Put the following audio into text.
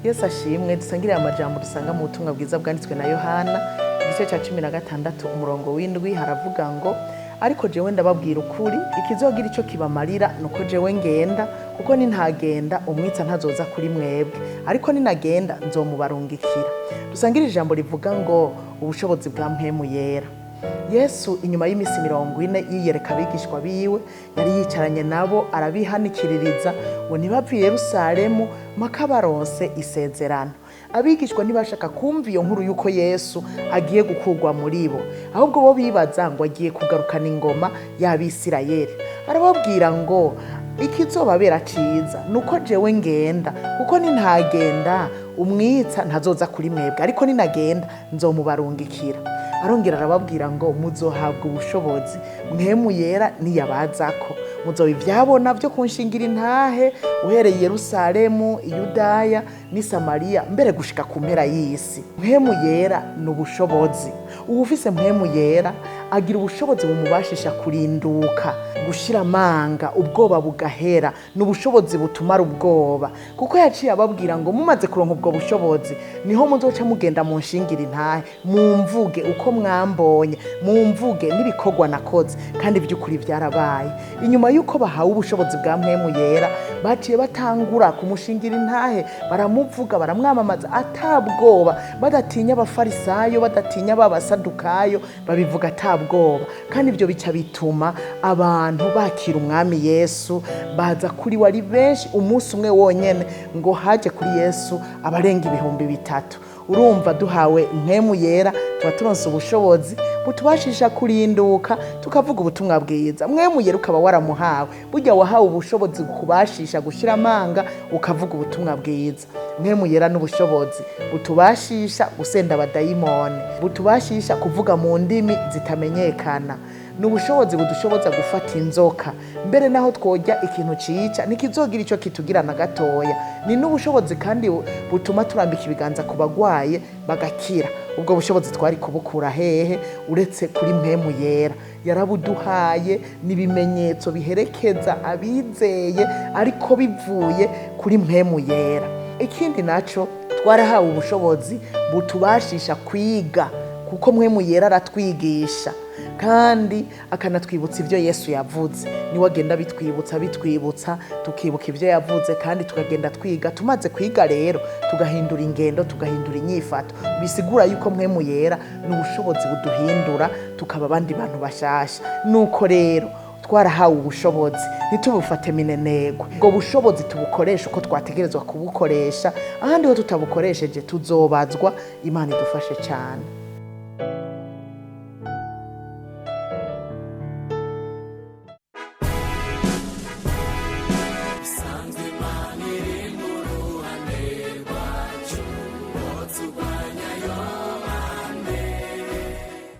Yesu ashimwe. Dusangire amajambo dusanga mu butumwa bwiza bwanditswe na Yohana igice cya 16 umurongo w'indwi, haravuga ngo ariko jewe ndababwira ukuri, ikizogira ico kibamarira nuko jewe ngenda, kuko nintagenda umwitsa ntazoza kuri mwebwe, ariko ninagenda nzomubarungikira. Dusangire ijambo rivuga ngo ubushobozi bwa Mpwemu Yera. Yesu inyuma y'imisi 40 yiyereka abigishwa biwe, yari yicaranye nabo arabihanikiririza ngo nibapfi Yerusalemu mpaka baronse isezerano. Abigishwa ntibashaka kumva iyo nkuru yuko Yesu agiye gukurwa muri bo, ahubwo bo bibaza ngo agiye kugarukana ingoma y'Abisirayeli. Arababwira ngo ikizobabera ciza nuko jewe ngenda, kuko nintagenda umwitsa ntazoza kuri mwebwe, ariko ninagenda nzomubarungikira. Arongera arababwira ngo muzohabwa ubushobozi Mpwemu Yera niyabazako, muzoba ivyabona byo kunshingira intahe uhereye Yerusalemu, Yudaya ni Samariya, mbere gushika ku mpera y'isi. Mpwemu Yera n'ubushobozi. Uwufise Mpwemu Yera agira ubushobozi bumubashisha kurinduka, gushira amanga, ubwoba bugahera, n'ubushobozi butumara ubwoba. Kuko yaciye ababwira ngo mumaze kuronka ubwo bushobozi niho muzoca mugenda mu nshingira intahe, mumvuge uko mwambonye, mumvuge n'ibikorwa nakoze, kandi by'ukuri byarabaye. Inyuma yuko bahawe ubushobozi bwa Mpwemu Yera, baciye batangura kumushingira intahe, baramuvuga, baramwamamaza atabwoba, badatinya abafarisayo, badatinya abasadukayo, babivuga atabwoba. Kandi ibyo bica bituma abantu bakira umwami Yesu, baza kuri wari benshi. Umunsi umwe wonyene ngo haje kuri Yesu abarenga 3,000. Urumva duhawe Mpwemu Yera tuba turonse ubushobozi butubashisha kurinduka, tukavuga ubutumwa bwiza. Mpwemu Yera ukaba waramuhawe, burya wahawe ubushobozi kubashisha gushira amanga ukavuga ubutumwa bwiza. Mpwemu Yera n'ubushobozi butubashisha gusenda abadayimoni, butubashisha kuvuga mu ndimi zitamenyekana. N'ubushobozi budushoboza gufata inzoka, mbere naho twojya ikintu cica nikizogira ico kitugira na gatoya. Ni n'ubushobozi kandi butuma turambika ibiganza ku bagwaye bagakira. Ubwo bushobozi twari kubukura hehe uretse kuri Mpwemu Yera? Yarabuduhaye n'ibimenyetso biherekeza abizeye, ariko bivuye kuri Mpwemu Yera. Ikindi naco twarahawe ubushobozi butubashisha kwiga, kuko Mpwemu Yera aratwigisha kandi akanatwibutsa ivyo Yesu yavuze. Niwe agenda bitwibutsa tukibuka ivyo yavuze, kandi tukagenda twiga. Tumaze kwiga rero tugahindura ingendo, tugahindura inyifato. Bisigura yuko Mpwemu Yera n'ubushobozi buduhindura tukaba abandi bantu bashasha. Nuko rero twarahawe ubushobozi, ntitubufate minenegwe. Ubwo bushobozi tubukoresha uko twategerezwa kubukoresha, ahandi ho tutabukoresheje tuzobazwa. Imana idufashe cyane.